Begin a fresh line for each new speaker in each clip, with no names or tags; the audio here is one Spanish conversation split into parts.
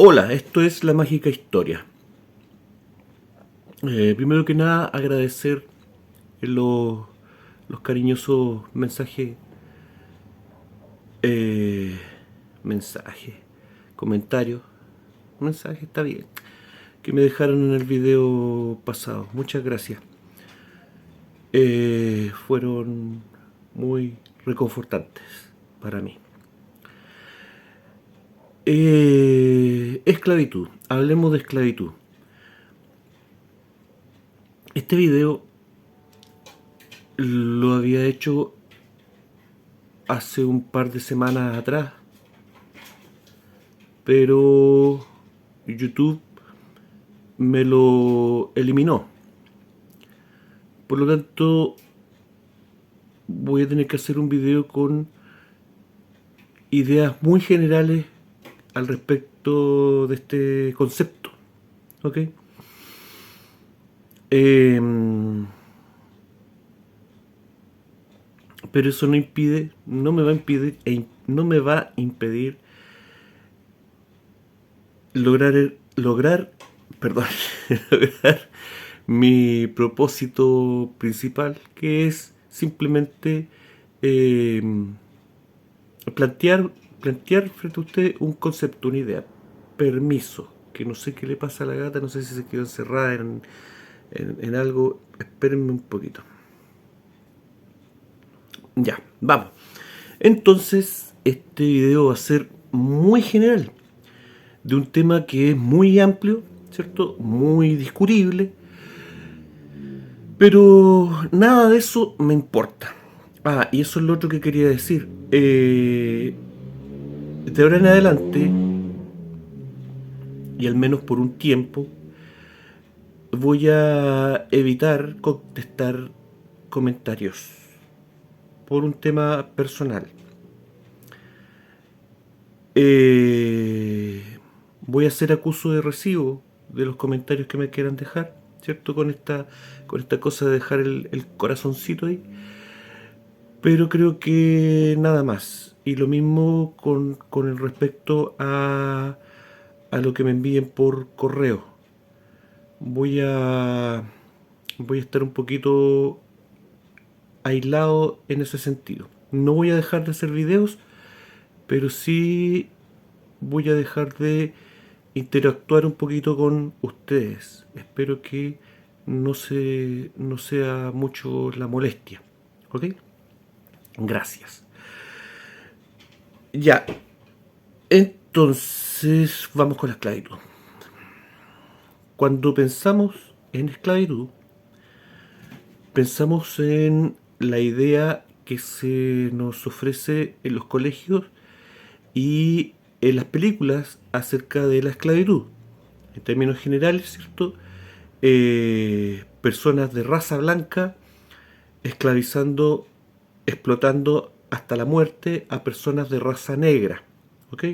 Hola, esto es La Mágica Historia. Primero que nada, agradecer los, los cariñosos mensajes, eh, mensajes, comentarios, mensajes, está bien, que me dejaron en el video pasado. Muchas gracias. Fueron muy reconfortantes para mí. Esclavitud. Hablemos de esclavitud. Este video lo había hecho hace un par de semanas atrás, pero YouTube me lo eliminó. Por lo tanto, voy a tener que hacer un video con ideas muy generales al respecto de este concepto. ¿Ok? Pero eso no impide, no me va a impedir lograr, perdón, lograr mi propósito principal, que es simplemente eh, plantear frente a usted un concepto, una idea. Permiso, que no sé qué le pasa a la gata, no sé si se quedó encerrada en algo. Espérenme un poquito. Ya, vamos. Entonces, este video va a ser muy general, de un tema que es muy amplio, ¿cierto? Muy discutible, pero nada de eso me importa. Ah, y eso es lo otro que quería decir. De ahora en adelante, y al menos por un tiempo, voy a evitar contestar comentarios por un tema personal. Eh, Voy a hacer acuso de recibo de los comentarios que me quieran dejar, ¿cierto? Con esta cosa de dejar el corazoncito ahí. Pero creo que nada más. Y lo mismo con el respecto a lo que me envíen por correo. Voy a, voy a estar un poquito aislado en ese sentido. No voy a dejar de hacer videos, pero sí voy a dejar de interactuar un poquito con ustedes. Espero que no sea mucho la molestia. ¿Ok? Gracias. Ya, entonces vamos con la esclavitud. Cuando pensamos en esclavitud, pensamos en la idea que se nos ofrece en los colegios y en las películas acerca de la esclavitud. En términos generales, ¿cierto? Personas de raza blanca esclavizando, explotando hasta la muerte a personas de raza negra. ¿Ok?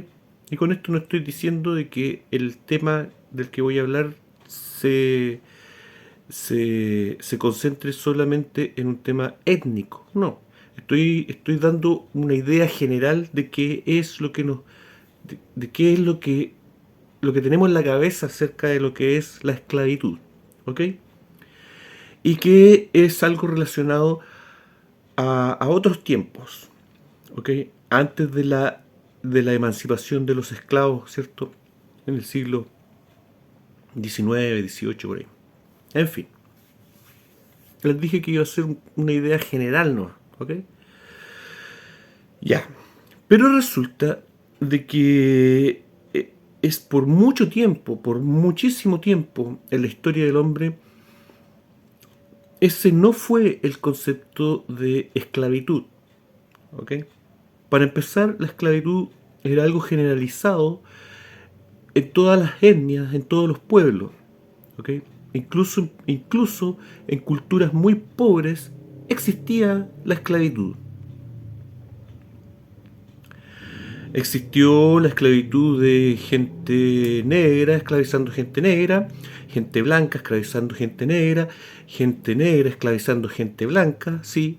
Y con esto no estoy diciendo de que el tema del que voy a hablar se, se concentre solamente en un tema étnico. No. Estoy dando una idea general de qué es lo que nos. De qué es lo que tenemos en la cabeza acerca de lo que es la esclavitud. ¿Ok? Y que es algo relacionado a otros tiempos. ¿Ok? Antes de la emancipación de los esclavos, ¿cierto? En el siglo XIX, XVIII, por ahí. En fin, les dije que iba a ser una idea general, ¿no? ¿Ok? Ya. Pero resulta de que es por mucho tiempo, por muchísimo tiempo en la historia del hombre, ese no fue el concepto de esclavitud. ¿Ok? Para empezar, la esclavitud era algo generalizado en todas las etnias, en todos los pueblos. ¿Ok? Incluso en culturas muy pobres existía la esclavitud. Existió la esclavitud de gente negra esclavizando gente blanca esclavizando gente negra esclavizando gente blanca, sí.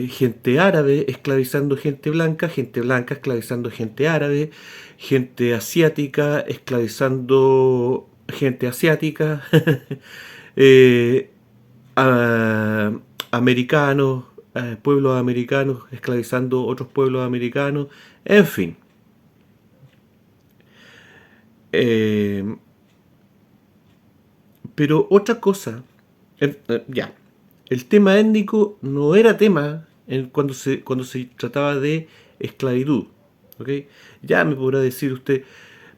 gente árabe esclavizando gente blanca esclavizando gente árabe, gente asiática esclavizando gente asiática, eh, a- americanos, pueblos americanos esclavizando otros pueblos americanos, en fin. Eh, pero otra cosa, ya, el tema étnico no era tema cuando se trataba de esclavitud. ¿Ok? Ya me podrá decir usted,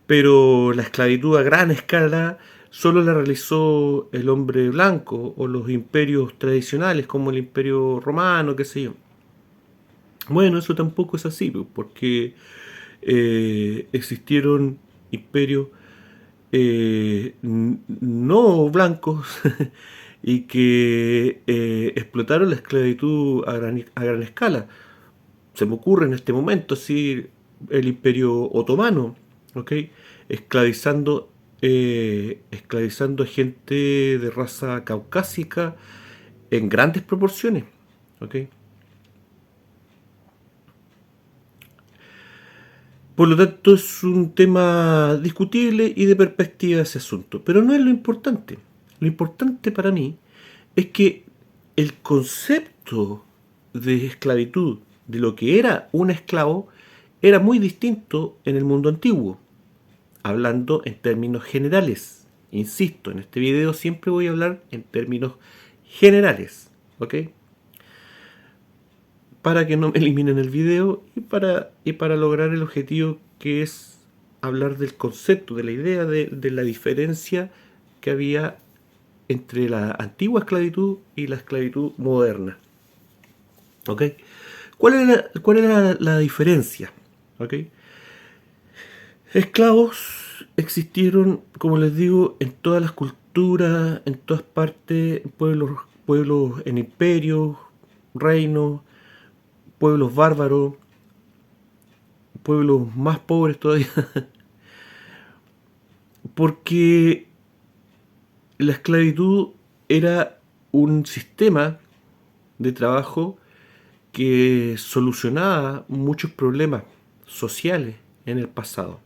pero la esclavitud a gran escala solo la realizó el hombre blanco o los imperios tradicionales como el imperio romano, qué sé yo. Bueno, eso tampoco es así, porque existieron imperios no blancos y que explotaron la esclavitud a gran escala. Se me ocurre en este momento, sí, el imperio otomano, ¿ok? Esclavizando, esclavizando a gente de raza caucásica en grandes proporciones, ¿ok? Por lo tanto, es un tema discutible y de perspectiva ese asunto. Pero no es lo importante. Lo importante para mí es que el concepto de esclavitud, de lo que era un esclavo, era muy distinto en el mundo antiguo, hablando en términos generales. Insisto, en este video siempre voy a hablar en términos generales, ¿ok? Para que no me eliminen el video y para lograr el objetivo que es hablar del concepto, de la idea, de la diferencia que había entre la antigua esclavitud y la esclavitud moderna. ¿Ok? Cuál era la diferencia? ¿Ok? Esclavos existieron, como les digo, en todas las culturas, en todas partes, pueblos en imperios, reinos, pueblos bárbaros, pueblos más pobres todavía, porque la esclavitud era un sistema de trabajo que solucionaba muchos problemas sociales en el pasado.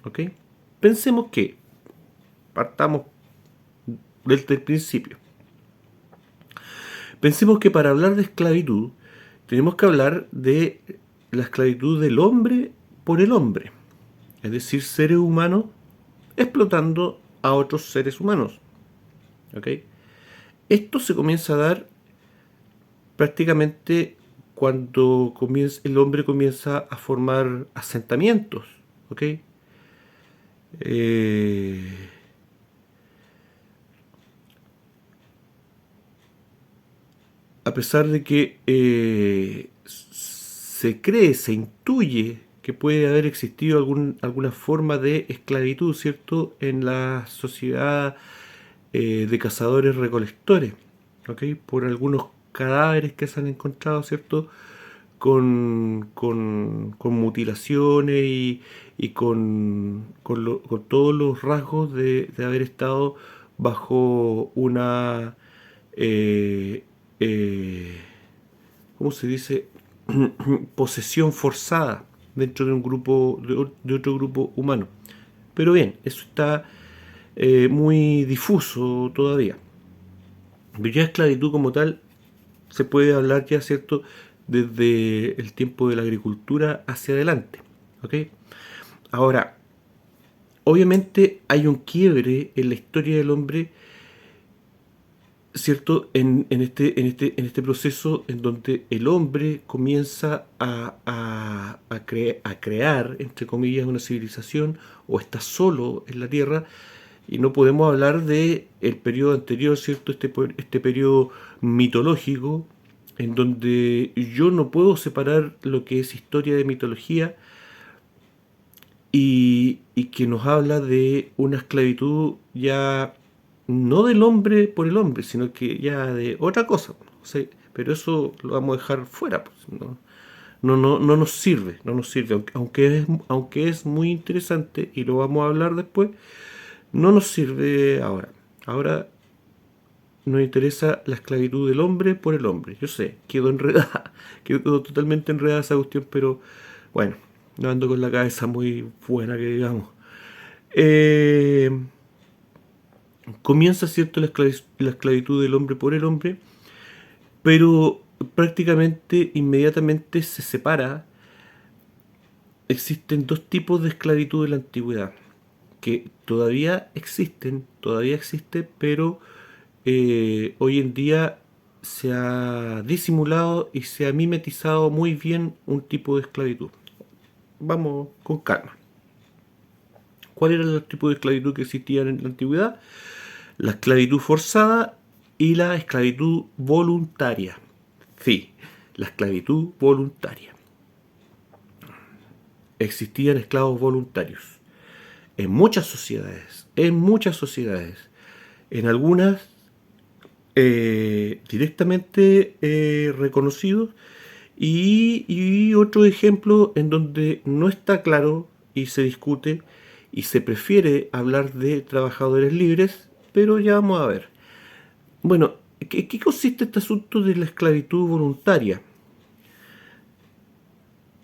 ¿Ok? Pensemos que, partamos desde el principio, pensemos que para hablar de esclavitud tenemos que hablar de la esclavitud del hombre por el hombre, es decir, seres humanos explotando a otros seres humanos. ¿Ok? Esto se comienza a dar prácticamente cuando el hombre comienza a formar asentamientos. ¿Ok? Eh, a pesar de que se cree, se intuye que puede haber existido alguna forma de esclavitud, ¿cierto?, en la sociedad de cazadores-recolectores, ¿ok? Por algunos cadáveres que se han encontrado, ¿cierto?, con mutilaciones y con todos los rasgos de haber estado bajo una eh, eh, ¿cómo se dice? Posesión forzada dentro de un grupo, de otro grupo humano. Pero bien, eso está muy difuso todavía. Pero ya esclavitud como tal se puede hablar ya, ¿cierto?, desde el tiempo de la agricultura hacia adelante. ¿Ok? Ahora, obviamente hay un quiebre en la historia del hombre, ¿cierto? En este proceso en donde el hombre comienza a crear, entre comillas, una civilización o está solo en la Tierra y no podemos hablar de el periodo anterior, ¿cierto? Este periodo mitológico en donde yo no puedo separar lo que es historia de mitología y que nos habla de una esclavitud ya no del hombre por el hombre, sino que ya de otra cosa. O sea, pero eso lo vamos a dejar fuera, pues, no nos sirve, no nos sirve, aunque es muy interesante y lo vamos a hablar después, no nos sirve ahora. Ahora nos interesa la esclavitud del hombre por el hombre. Yo sé, quedó enredada, quedó totalmente enredada esa cuestión, pero bueno, no ando con la cabeza muy buena que digamos. Eh, Comienza, ¿cierto?, la esclavitud del hombre por el hombre, pero prácticamente inmediatamente se separa. Existen dos tipos de esclavitud en la antigüedad, que todavía existe, pero hoy en día se ha disimulado y se ha mimetizado muy bien un tipo de esclavitud. Vamos con calma. ¿Cuál era el tipo de esclavitud que existía en la antigüedad? La esclavitud forzada y la esclavitud voluntaria. Sí, la esclavitud voluntaria. Existían esclavos voluntarios en muchas sociedades, en algunas directamente reconocidos y otro ejemplo en donde no está claro y se discute y se prefiere hablar de trabajadores libres, pero ya vamos a ver. Bueno, ¿qué consiste este asunto de la esclavitud voluntaria?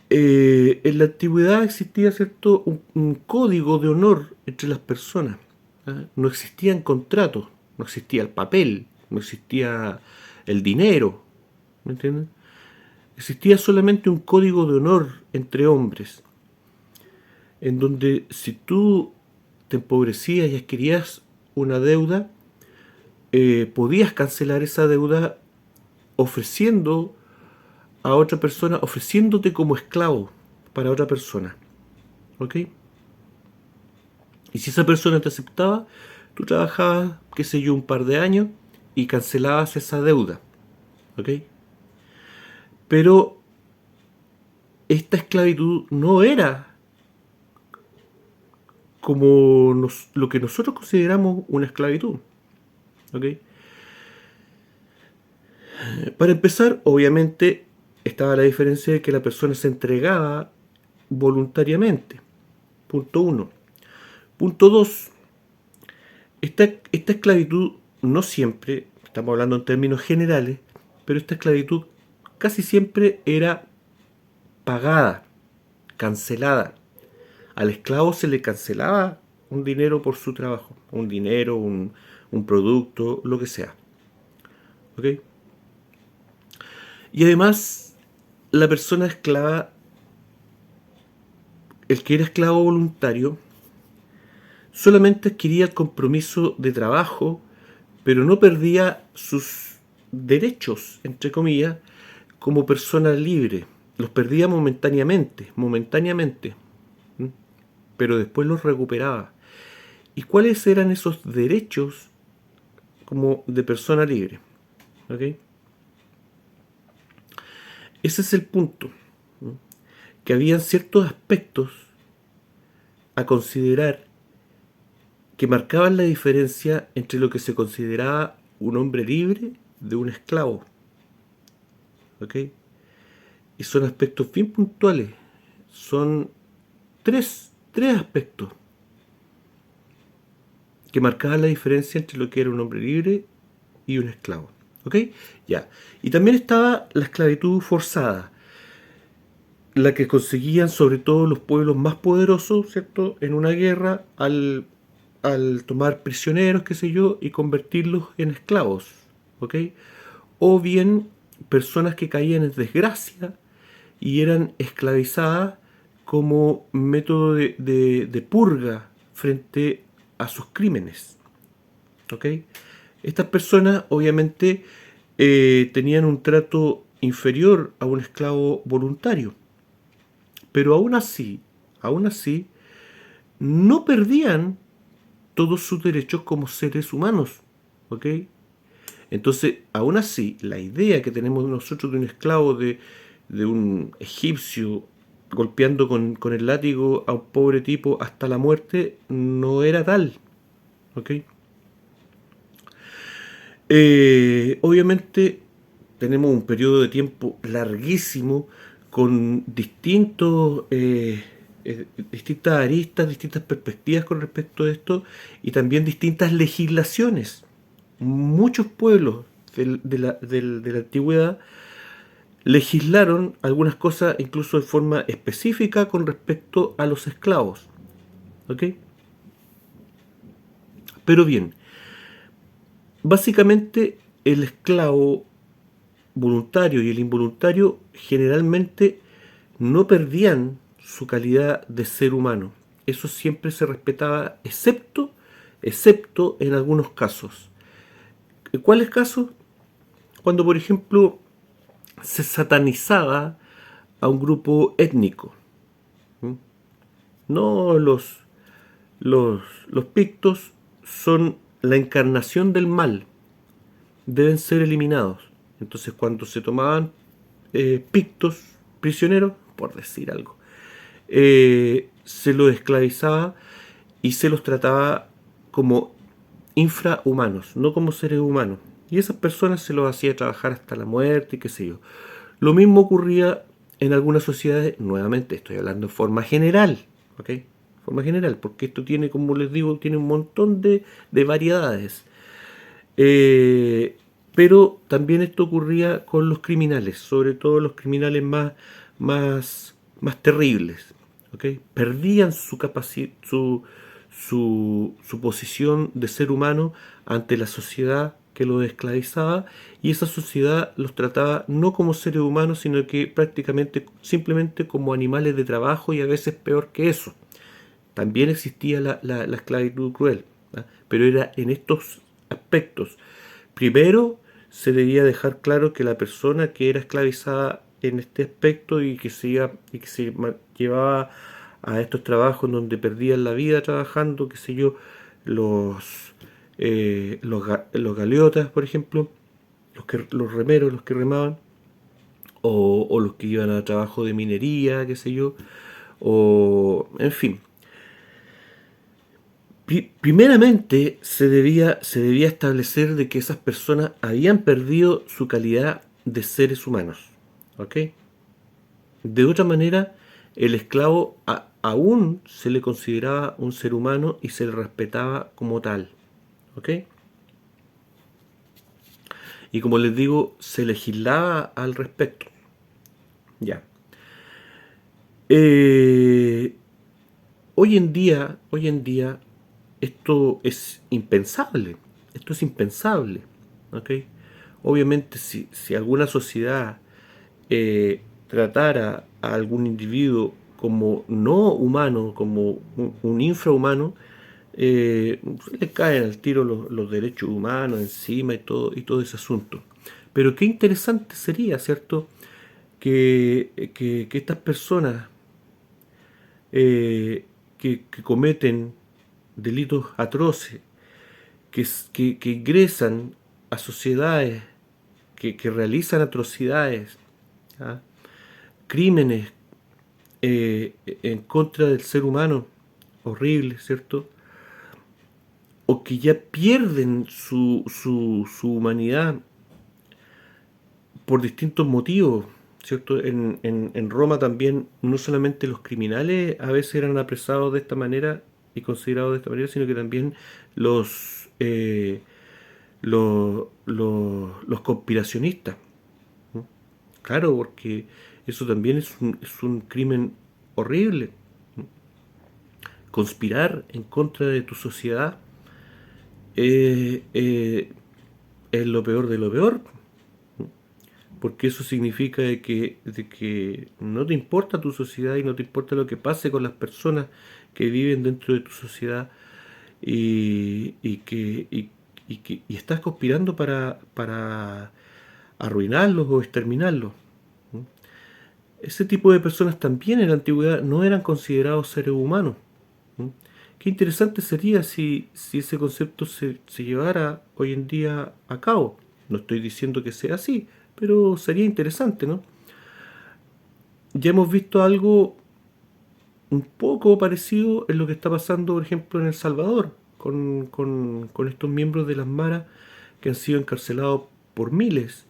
En la antigüedad existía, ¿cierto?, un código de honor entre las personas. ¿Ah? No existían contratos, no existía el papel, no existía el dinero, ¿me entienden? Existía solamente un código de honor entre hombres, en donde si tú te empobrecías y adquirías una deuda, podías cancelar esa deuda ofreciendo a otra persona, ofreciéndote como esclavo para otra persona. ¿Ok? Y si esa persona te aceptaba, tú trabajabas, qué sé yo, un par de años y cancelabas esa deuda. ¿Ok? Pero esta esclavitud no era como lo que nosotros consideramos una esclavitud. ¿Ok? Para empezar, obviamente, estaba la diferencia de que la persona se entregaba voluntariamente. Punto uno. Punto dos. Esta esclavitud no siempre, estamos hablando en términos generales, pero esta esclavitud casi siempre era pagada, cancelada. Al esclavo se le cancelaba un dinero por su trabajo, un dinero, un producto, lo que sea. ¿Ok? Y además, la persona esclava, el que era esclavo voluntario, solamente adquiría el compromiso de trabajo, pero no perdía sus derechos, entre comillas, como persona libre. Los perdía momentáneamente, ¿m? Pero después los recuperaba. ¿Y cuáles eran esos derechos como de persona libre? ¿Ok? Ese es el punto, ¿m? Que habían ciertos aspectos a considerar que marcaban la diferencia entre lo que se consideraba un hombre libre de un esclavo. ¿Ok? Y son aspectos bien puntuales. Son tres aspectos que marcaban la diferencia entre lo que era un hombre libre y un esclavo. ¿Ok? Ya. Y también estaba la esclavitud forzada, la que conseguían sobre todo los pueblos más poderosos, ¿cierto?, en una guerra al tomar prisioneros, qué sé yo, y convertirlos en esclavos. ¿Ok? O bien personas que caían en desgracia y eran esclavizadas como método de purga frente a sus crímenes. ¿Ok? Estas personas obviamente tenían un trato inferior a un esclavo voluntario, pero aún así, no perdían todos sus derechos como seres humanos. ¿Ok? Entonces, aún así, la idea que tenemos nosotros de un esclavo, de un egipcio golpeando con el látigo a un pobre tipo hasta la muerte, no era tal. ¿Ok? Obviamente tenemos un periodo de tiempo larguísimo con distintas aristas, distintas perspectivas con respecto a esto y también distintas legislaciones. muchos pueblos de la antigüedad legislaron algunas cosas incluso de forma específica con respecto a los esclavos. ¿Ok? Pero bien, básicamente el esclavo voluntario y el involuntario generalmente no perdían su calidad de ser humano. Eso siempre se respetaba, excepto en algunos casos. ¿Cuáles casos? Cuando, por ejemplo, se satanizaba a un grupo étnico. ¿Mm? No, los pictos son la encarnación del mal, deben ser eliminados. Entonces, cuando se tomaban pictos prisioneros, por decir algo, se los esclavizaba y se los trataba como infrahumanos, no como seres humanos. Y esas personas se los hacía trabajar hasta la muerte y qué sé yo. Lo mismo ocurría en algunas sociedades, nuevamente estoy hablando de forma general, ¿ok? Forma general, porque esto tiene, como les digo, tiene un montón de variedades. Eh, pero también esto ocurría con los criminales, sobre todo los criminales más terribles. ¿Ok? Perdían su capacidad, su posición de ser humano ante la sociedad que los esclavizaba, y esa sociedad los trataba no como seres humanos, sino que prácticamente simplemente como animales de trabajo, y a veces peor que eso. También existía la esclavitud cruel, ¿ah? Pero era en estos aspectos. Primero, se debía dejar claro que la persona que era esclavizada en este aspecto y que se llevaba a estos trabajos en donde perdían la vida trabajando, qué sé yo, los galeotas, por ejemplo, los remeros, los que remaban, o los que iban a trabajo de minería, qué sé yo, o en fin. Primeramente se debía establecer de que esas personas habían perdido su calidad de seres humanos. ¿Ok? De otra manera, el esclavo aún se le consideraba un ser humano y se le respetaba como tal. ¿Ok? Y como les digo, se legislaba al respecto. Ya. Eh, hoy en día, esto es impensable. Esto es impensable. ¿Ok? Obviamente, si alguna sociedad tratara a algún individuo como no humano, como un infrahumano, le caen al tiro los derechos humanos encima y todo ese asunto. Pero qué interesante sería, ¿cierto? Que estas personas que cometen delitos atroces, que ingresan a sociedades que realizan atrocidades, ¿ah? Crímenes en contra del ser humano, horrible, ¿cierto? O que ya pierden su humanidad por distintos motivos, ¿cierto? En Roma también no solamente los criminales a veces eran apresados de esta manera y considerados de esta manera, sino que también los conspiracionistas. ¿No? Claro, porque eso también es un crimen horrible. Conspirar en contra de tu sociedad eh, eh, es lo peor de lo peor, porque eso significa de que no te importa tu sociedad y no te importa lo que pase con las personas que viven dentro de tu sociedad, y y estás conspirando para arruinarlos o exterminarlos. Ese tipo de personas también en la antigüedad no eran considerados seres humanos. ¿Mm? Qué interesante sería si ese concepto se llevara hoy en día a cabo. No estoy diciendo que sea así, pero sería interesante, ¿no? Ya hemos visto algo un poco parecido en lo que está pasando, por ejemplo, en El Salvador, con estos miembros de las maras que han sido encarcelados por miles,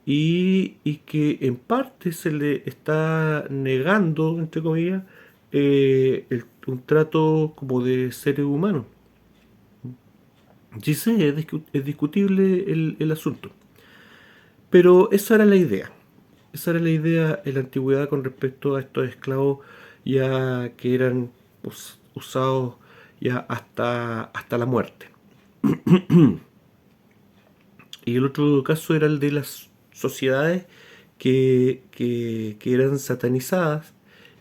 y que en parte se le está negando, entre comillas, un trato como de seres humanos. Sí sé, es discutible el asunto. Pero esa era la idea. Esa era la idea en la antigüedad con respecto a estos esclavos ya que eran usados ya hasta la muerte. Y el otro caso era el de las sociedades que eran satanizadas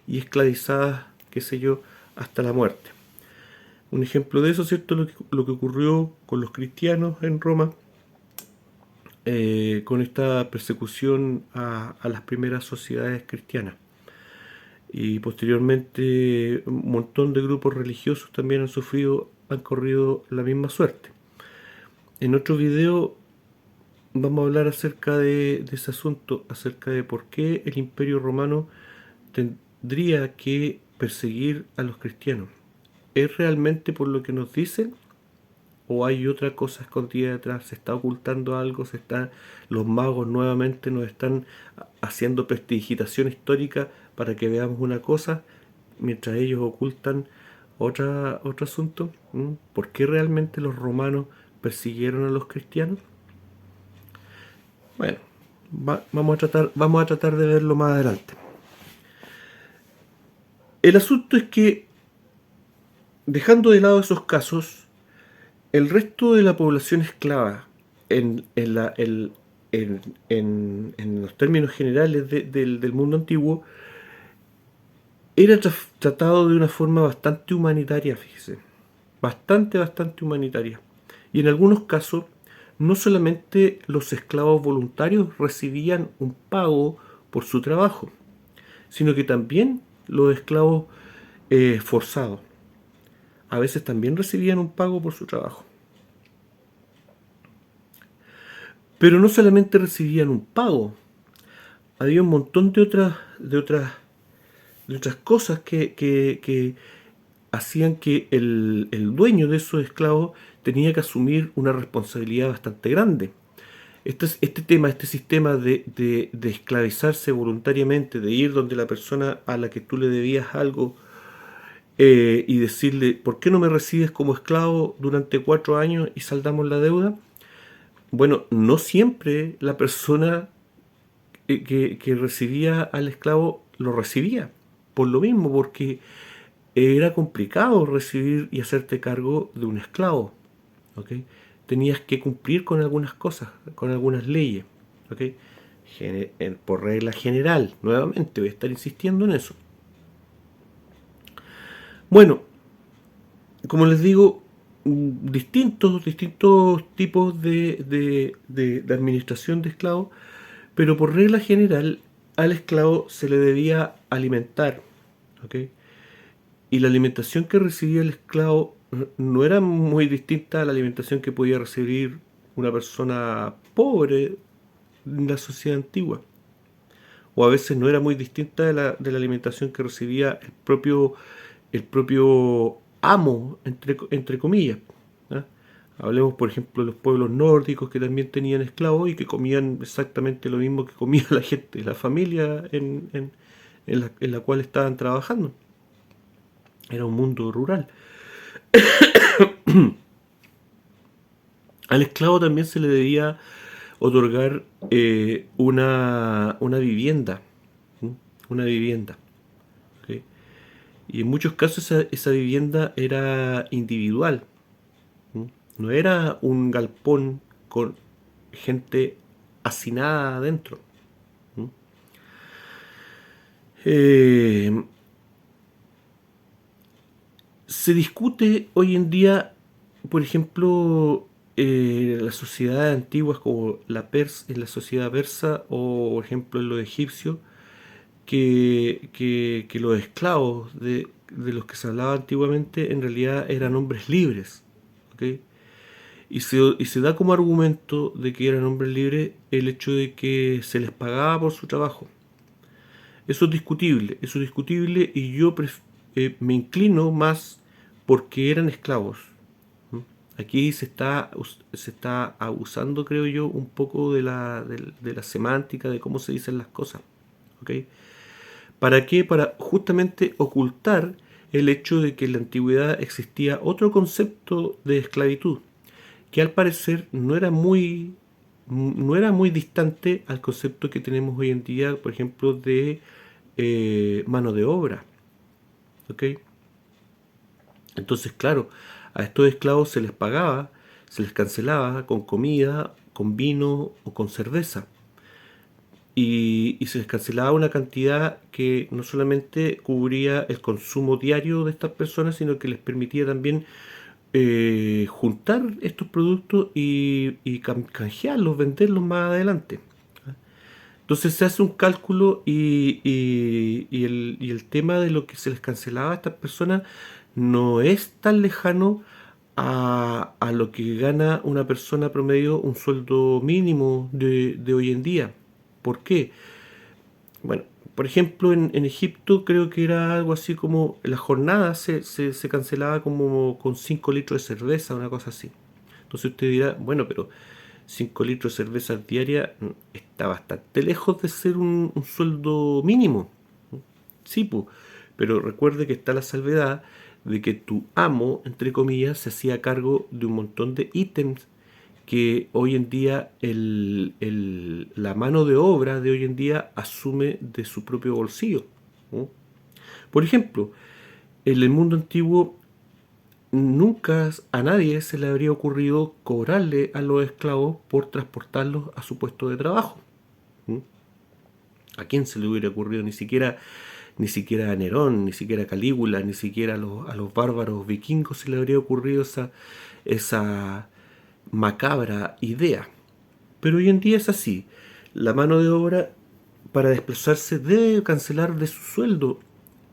y esclavizadas, qué sé yo, hasta la muerte. Un ejemplo de eso, ¿cierto? Lo que ocurrió con los cristianos en Roma, con esta persecución a las primeras sociedades cristianas. Y posteriormente un montón de grupos religiosos también han corrido la misma suerte. En otro video vamos a hablar acerca de ese asunto, acerca de por qué el Imperio Romano tendría que perseguir a los cristianos. ¿Es realmente por lo que nos dicen? ¿O hay otra cosa escondida detrás? ¿Se está ocultando algo? Los magos nuevamente nos están haciendo prestidigitación histórica para que veamos una cosa mientras ellos ocultan otro asunto? ¿Por qué realmente los romanos persiguieron a los cristianos? Bueno, vamos a tratar de verlo más adelante. El asunto es que, dejando de lado esos casos, el resto de la población esclava, en los términos generales del mundo antiguo, era tratado de una forma bastante humanitaria, fíjese. Bastante humanitaria. Y en algunos casos, no solamente los esclavos voluntarios recibían un pago por su trabajo, sino que también los esclavos forzados a veces también recibían un pago por su trabajo. Pero no solamente recibían un pago, había un montón de otras cosas que hacían que el dueño de esos esclavos tenía que asumir una responsabilidad bastante grande. Este sistema de esclavizarse voluntariamente, de ir donde la persona a la que tú le debías algo y decirle, ¿por qué no me recibes como esclavo durante 4 años y saldamos la deuda? Bueno, no siempre la persona que recibía al esclavo lo recibía. Por lo mismo, porque era complicado recibir y hacerte cargo de un esclavo. ¿Ok? Tenías que cumplir con algunas cosas, con algunas leyes. ¿Ok? Por regla general, nuevamente voy a estar insistiendo en eso. Bueno, como les digo, distintos tipos de administración de esclavos, pero por regla general al esclavo se le debía alimentar, ¿ok? Y la alimentación que recibía el esclavo no era muy distinta a la alimentación que podía recibir una persona pobre en la sociedad antigua. O a veces no era muy distinta de la alimentación que recibía el propio amo, entre comillas. ¿Ah? Hablemos, por ejemplo, de los pueblos nórdicos que también tenían esclavos y que comían exactamente lo mismo que comía la gente, la familia en la cual estaban trabajando. Era un mundo rural. Al esclavo también se le debía otorgar una vivienda. ¿Mm? Una vivienda. ¿Ok? Y en muchos casos esa vivienda era individual. ¿Mm? No era un galpón con gente hacinada adentro. ¿Mm? Eh, Se discute hoy en día, por ejemplo, las sociedades antiguas como en la sociedad persa o, por ejemplo, en los egipcios, que los esclavos de los que se hablaba antiguamente en realidad eran hombres libres. ¿Ok? Y se da como argumento de que eran hombres libres el hecho de que se les pagaba por su trabajo. Eso es discutible y yo me inclino más porque eran esclavos. ¿Mm? Aquí se está abusando, creo yo, un poco de la semántica, de cómo se dicen las cosas. ¿Ok? ¿Para qué? Para justamente ocultar el hecho de que en la antigüedad existía otro concepto de esclavitud, que al parecer no era muy distante al concepto que tenemos hoy en día, por ejemplo, de mano de obra. ¿Ok? Entonces, claro, a estos esclavos se les pagaba, se les cancelaba con comida, con vino o con cerveza. Y se les cancelaba una cantidad que no solamente cubría el consumo diario de estas personas, sino que les permitía también juntar estos productos y canjearlos, venderlos más adelante. Entonces se hace un cálculo y el tema de lo que se les cancelaba a estas personas no es tan lejano a lo que gana una persona promedio un sueldo mínimo de hoy en día. ¿Por qué? Bueno, por ejemplo, en Egipto creo que era algo así como la jornada se cancelaba como con 5 litros de cerveza, una cosa así. Entonces usted dirá, bueno, pero 5 litros de cerveza diaria está bastante lejos de ser un sueldo mínimo. Sí, pues, pero recuerde que está la salvedad de que tu amo, entre comillas, se hacía cargo de un montón de ítems que hoy en día la mano de obra de hoy en día asume de su propio bolsillo, ¿no? Por ejemplo, en el mundo antiguo nunca a nadie se le habría ocurrido cobrarle a los esclavos por transportarlos a su puesto de trabajo. ¿Mm? ¿A quién se le hubiera ocurrido? Ni siquiera a Nerón, ni siquiera a Calígula, ni siquiera a los bárbaros vikingos se le habría ocurrido esa macabra idea. Pero hoy en día es así. La mano de obra para desplazarse debe cancelar de su sueldo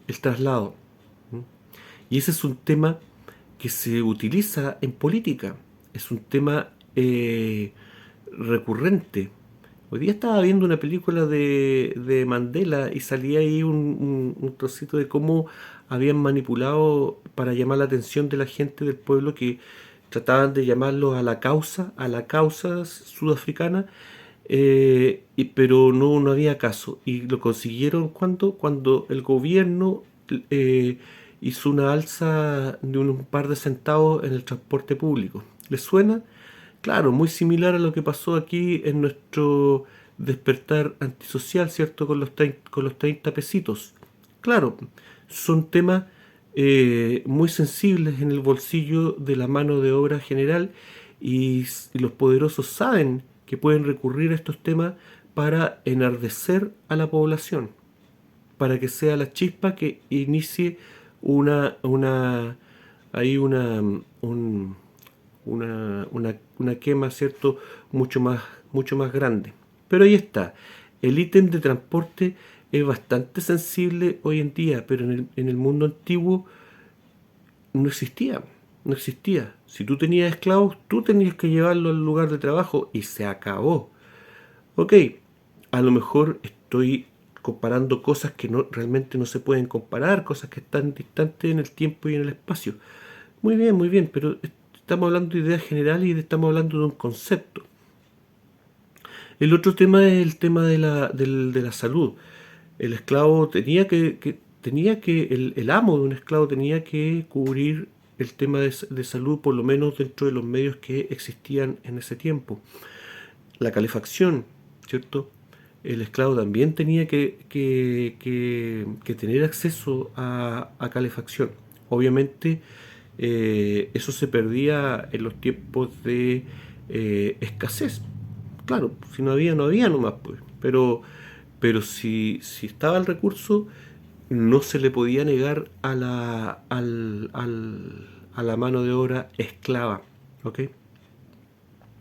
el traslado. Y ese es un tema que se utiliza en política. Es un tema recurrente. Hoy día estaba viendo una película de Mandela y salía ahí un trocito de cómo habían manipulado para llamar la atención de la gente del pueblo que trataban de llamarlos a la causa sudafricana, pero no había caso. Y lo consiguieron cuando el gobierno eh, hizo una alza de un par de centavos en el transporte público. ¿Les suena? Claro, muy similar a lo que pasó aquí en nuestro despertar antisocial, ¿cierto? Con los 30 pesitos. Claro, son temas muy sensibles en el bolsillo de la mano de obra general y los poderosos saben que pueden recurrir a estos temas para enardecer a la población, para que sea la chispa que inicie una, una, hay una quema, ¿cierto? Mucho más grande. Pero ahí está. El ítem de transporte es bastante sensible hoy en día, pero en el mundo antiguo no existía. No existía. Si tú tenías esclavos, tú tenías que llevarlo al lugar de trabajo y se acabó. Ok, a lo mejor estoy comparando cosas que realmente no se pueden comparar, cosas que están distantes en el tiempo y en el espacio. Muy bien, pero estamos hablando de ideas generales y estamos hablando de un concepto. El otro tema es el tema de la salud. El esclavo el amo de un esclavo tenía que cubrir el tema de salud, por lo menos dentro de los medios que existían en ese tiempo. La calefacción, ¿cierto? El esclavo también tenía que tener acceso a calefacción. Obviamente, eso se perdía en los tiempos de escasez. Claro, si no había, no había nomás, pues. Pero si estaba el recurso, no se le podía negar a la mano de obra esclava. ¿Ok?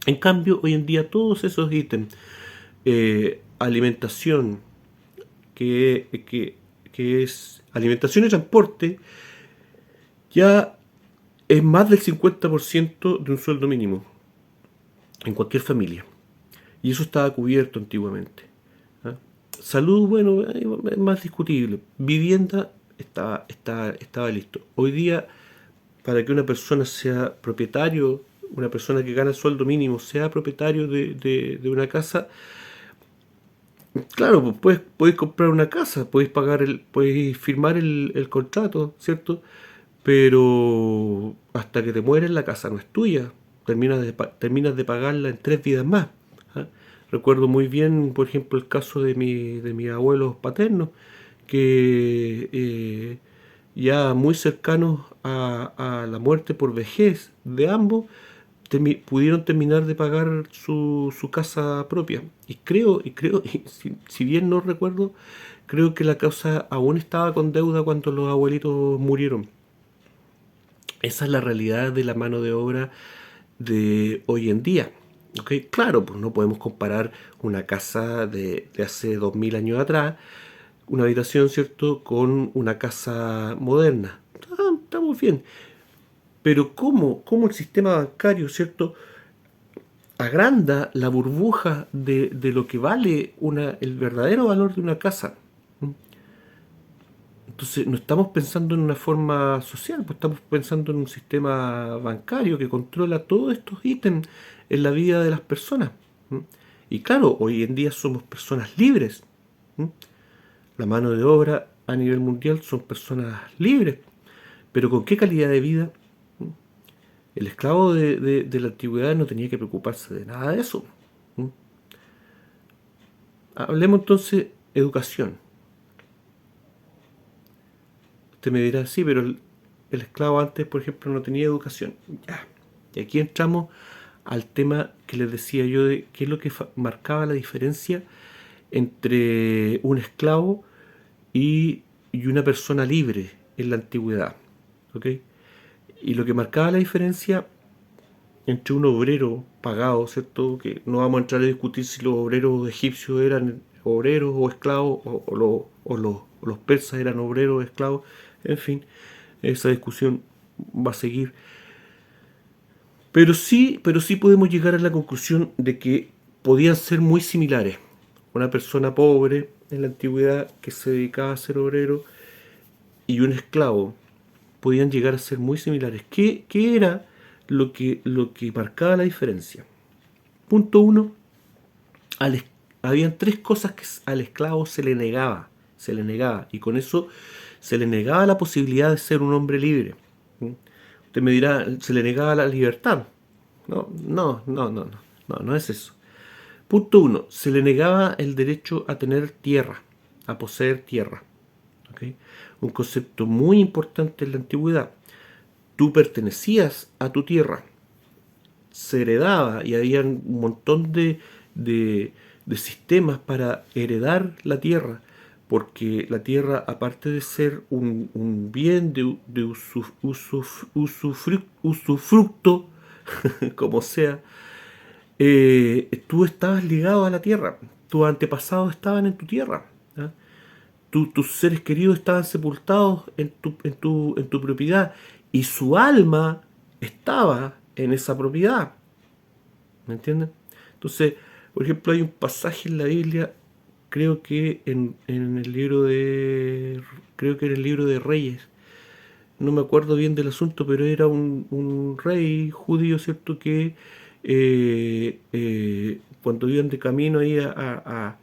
En cambio, hoy en día todos esos ítems, alimentación, que es alimentación y transporte, ya es más del 50% de un sueldo mínimo en cualquier familia. Y eso estaba cubierto antiguamente. ¿Ah? Salud, bueno, es más discutible. Vivienda estaba listo. Hoy día, para que una persona sea propietario, una persona que gana el sueldo mínimo, sea propietario de una casa, claro, pues podéis comprar una casa, podéis firmar el contrato, ¿cierto? Pero hasta que te mueres la casa no es tuya. terminas de pagarla en 3 vidas más. ¿Ah? Recuerdo muy bien, por ejemplo, el caso de mis abuelos paternos, que ya muy cercanos a la muerte por vejez de ambos, pudieron terminar de pagar su casa propia. Y si bien no recuerdo, creo que la casa aún estaba con deuda cuando los abuelitos murieron. Esa es la realidad de la mano de obra de hoy en día. ¿Ok? Claro, pues no podemos comparar una casa de hace 2000 años atrás, una habitación, ¿cierto?, con una casa moderna. Estamos bien. Pero ¿cómo el sistema bancario, ¿cierto?, agranda la burbuja de lo que vale el verdadero valor de una casa? ¿Mm? Entonces, no estamos pensando en una forma social, pues estamos pensando en un sistema bancario que controla todos estos ítems en la vida de las personas. ¿Mm? Y claro, hoy en día somos personas libres. ¿Mm? La mano de obra a nivel mundial son personas libres. Pero ¿con qué calidad de vida? ¿Mm? El esclavo de la antigüedad no tenía que preocuparse de nada de eso. ¿Mm? Hablemos entonces educación. Usted me dirá, sí, pero el esclavo antes, por ejemplo, no tenía educación. Ya. Y aquí entramos al tema que les decía yo de qué es lo que marcaba la diferencia entre un esclavo y una persona libre en la antigüedad. ¿Ok? Y lo que marcaba la diferencia entre un obrero pagado, ¿cierto? Que no vamos a entrar a discutir si los obreros egipcios eran obreros o esclavos, o los persas eran obreros o esclavos, en fin, esa discusión va a seguir. Pero sí podemos llegar a la conclusión de que podían ser muy similares. Una persona pobre en la antigüedad que se dedicaba a ser obrero y un esclavo podían llegar a ser muy similares. ¿Qué era lo que marcaba la diferencia? Punto uno, habían 3 cosas que al esclavo se le negaba, y con eso se le negaba la posibilidad de ser un hombre libre. ¿Mm? Usted me dirá, se le negaba la libertad. No, no, no, no, no, no es eso. Punto uno, se le negaba el derecho a tener tierra, a poseer tierra. ¿Ok? Un concepto muy importante en la antigüedad. Tú pertenecías a tu tierra, se heredaba y había un montón de, de sistemas para heredar la tierra, porque la tierra, aparte de ser un bien de usufructo, como sea, tú estabas ligado a la tierra, tus antepasados estaban en tu tierra. ¿Ah? Tus seres queridos estaban sepultados en tu propiedad, y su alma estaba en esa propiedad. ¿Me entienden? Entonces, por ejemplo, hay un pasaje en la Biblia, creo que en el libro creo que en el libro de Reyes, no me acuerdo bien del asunto, pero era un rey judío, ¿cierto? Que cuando iban de camino ahí al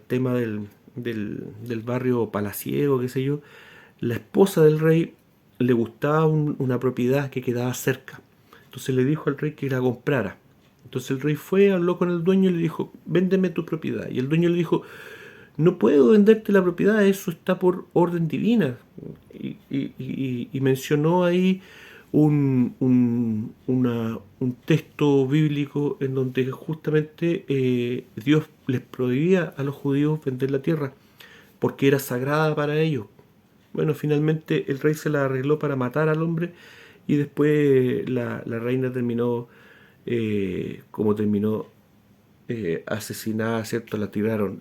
tema del barrio palaciego, qué sé yo, la esposa del rey le gustaba una propiedad que quedaba cerca. Entonces le dijo al rey que la comprara. Entonces el rey fue, habló con el dueño y le dijo, véndeme tu propiedad. Y el dueño le dijo, no puedo venderte la propiedad, eso está por orden divina. Y mencionó ahí un texto bíblico en donde justamente Dios les prohibía a los judíos vender la tierra porque era sagrada para ellos. Bueno, finalmente el rey se la arregló para matar al hombre, y después la reina terminó, como terminó, asesinada, ¿cierto? La tiraron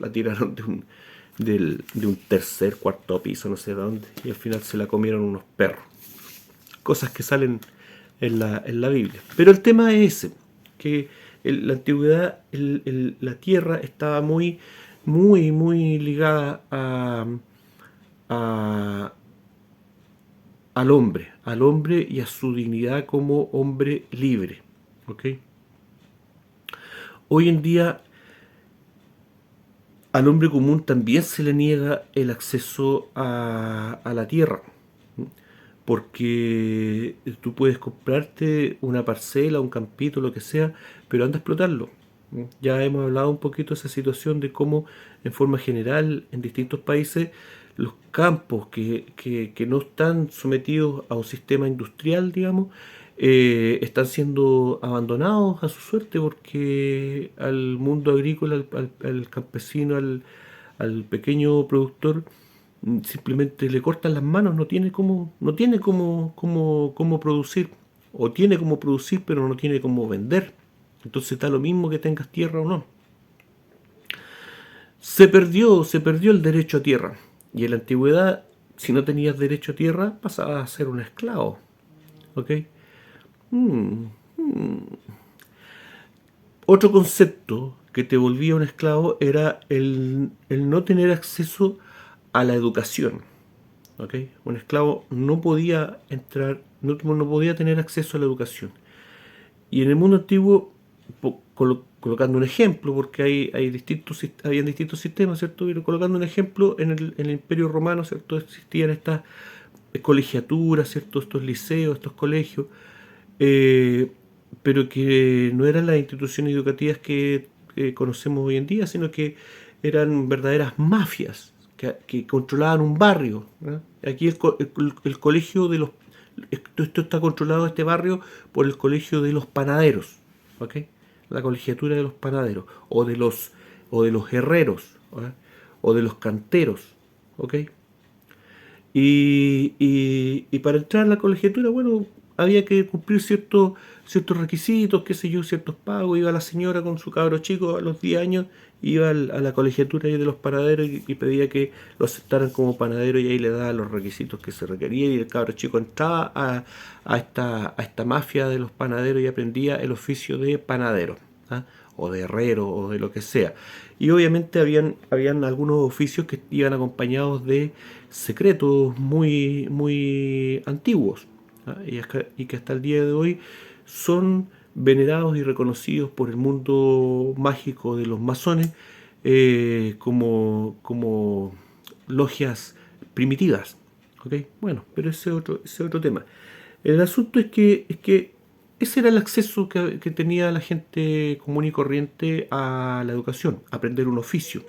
de un tercer, cuarto piso, no sé de dónde, y al final se la comieron unos perros. Cosas que salen en la Biblia. Pero el tema es ese, que en la antigüedad la tierra estaba muy, muy, muy ligada a, al hombre y a su dignidad como hombre libre. ¿Ok? Hoy en día al hombre común también se le niega el acceso a la tierra. porque tú puedes comprarte una parcela, un campito, lo que sea, pero anda a explotarlo. Ya hemos hablado un poquito de esa situación de cómo, en forma general, en distintos países, los campos que no están sometidos a un sistema industrial, digamos, están siendo abandonados a su suerte porque al mundo agrícola, al campesino, al pequeño productor, simplemente le cortan las manos, no tiene cómo producir, o tiene cómo producir pero no tiene cómo vender. Entonces da lo mismo que tengas tierra o no. Se perdió el derecho a tierra. Y en la antigüedad, si no tenías derecho a tierra, pasabas a ser un esclavo. ¿Ok? Mm. Otro concepto que te volvía un esclavo era el no tener acceso a la educación. ¿Ok? Un esclavo no podía entrar, no podía tener acceso a la educación. Y en el mundo antiguo, colocando un ejemplo, porque habían distintos sistemas, ¿cierto? Pero colocando un ejemplo, en el Imperio Romano, ¿cierto? Existían estas colegiaturas, ¿cierto? Estos liceos, estos colegios, eh, pero que no eran las instituciones educativas que conocemos hoy en día, sino que eran verdaderas mafias que controlaban un barrio, ¿no? Aquí el colegio de los... Esto está controlado, este barrio, por el colegio de los panaderos, ¿ok? La colegiatura de los panaderos, o de los herreros, ¿ok? O de los canteros, ¿ok? Y para entrar a la colegiatura, bueno, había que cumplir ciertos requisitos, qué sé yo, ciertos pagos. Iba la señora con su cabro chico a los 10 años, iba a la colegiatura ahí de los panaderos y pedía que lo aceptaran como panadero, y ahí le daba los requisitos que se requerían, y el cabro chico entraba a esta mafia de los panaderos y aprendía el oficio de panadero, ¿ah? O de herrero o de lo que sea. Y obviamente habían algunos oficios que iban acompañados de secretos muy, muy antiguos, ¿ah? Y que hasta el día de hoy son venerados y reconocidos por el mundo mágico de los masones, como logias primitivas. ¿Ok? Bueno, pero ese otro tema. El asunto es que ese era el acceso que tenía la gente común y corriente a la educación, a aprender un oficio.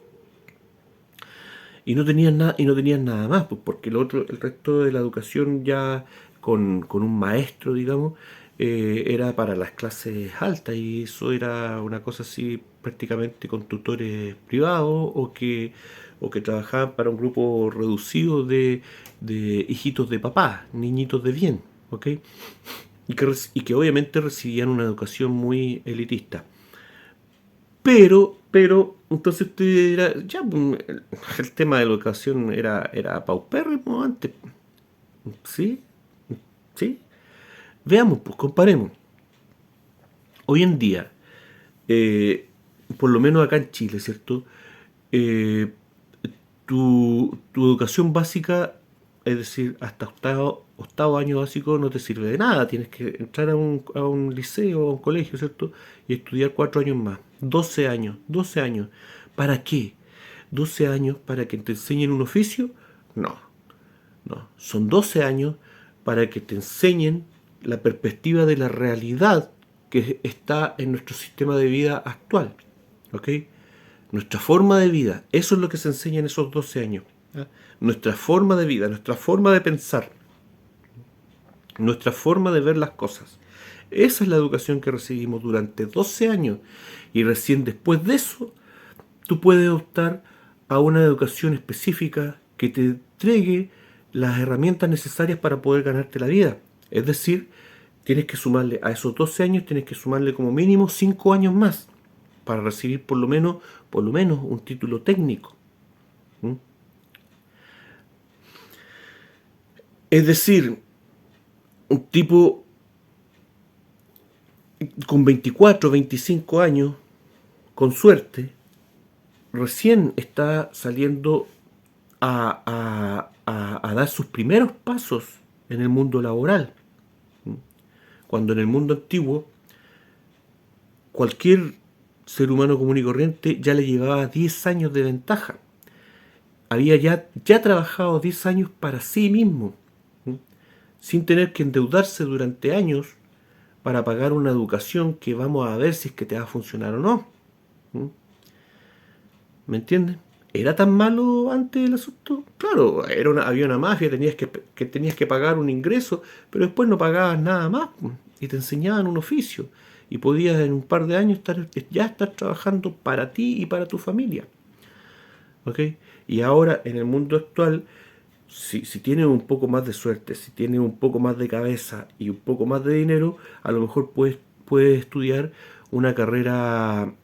Y no tenían nada más, pues, porque el resto de la educación ya con un maestro, digamos, era para las clases altas, y eso era una cosa así prácticamente con tutores privados, o que trabajaban para un grupo reducido de hijitos de papá, niñitos de bien, ¿ok? Y que obviamente recibían una educación muy elitista. Pero, entonces usted dirá, ya, pues, el tema de la educación era paupérrimo antes. ¿Sí? ¿Sí? Veamos, pues, comparemos. Hoy en día, eh, por lo menos acá en Chile, ¿cierto? Eh, tu educación básica, es decir, hasta octavo año básico, no te sirve de nada. Tienes que entrar a un liceo, a un colegio, ¿cierto? Y estudiar 4 años más. 12 años, 12 años. ¿Para qué? 12 años para que te enseñen un oficio. No, no. Son 12 años para que te enseñen la perspectiva de la realidad que está en nuestro sistema de vida actual. ¿Ok? Nuestra forma de vida, eso es lo que se enseña en esos 12 años. ¿Ah? Nuestra forma de vida, nuestra forma de pensar, nuestra forma de ver las cosas. Esa es la educación que recibimos durante 12 años. Y recién después de eso, tú puedes optar a una educación específica que te entregue las herramientas necesarias para poder ganarte la vida. Es decir, tienes que sumarle a esos 12 años, tienes que sumarle como mínimo 5 años más para recibir por lo menos un título técnico. ¿Mm? Es decir, un tipo con 24, 25 años, con suerte, recién está saliendo a dar sus primeros pasos en el mundo laboral. Cuando en el mundo antiguo, cualquier ser humano común y corriente ya le llevaba 10 años de ventaja. Había ya trabajado 10 años para sí mismo. sin tener que endeudarse durante años para pagar una educación que vamos a ver si es que te va a funcionar o no. ¿Mm? ¿Me entiendes? ¿Era tan malo antes el asunto? Claro, había una mafia, tenías que pagar un ingreso, pero después no pagabas nada más y te enseñaban un oficio y podías en un par de años ya estar trabajando para ti y para tu familia. ¿Ok? Y ahora en el mundo actual, si tienes un poco más de suerte, si tienes un poco más de cabeza y un poco más de dinero, a lo mejor puedes estudiar una carrera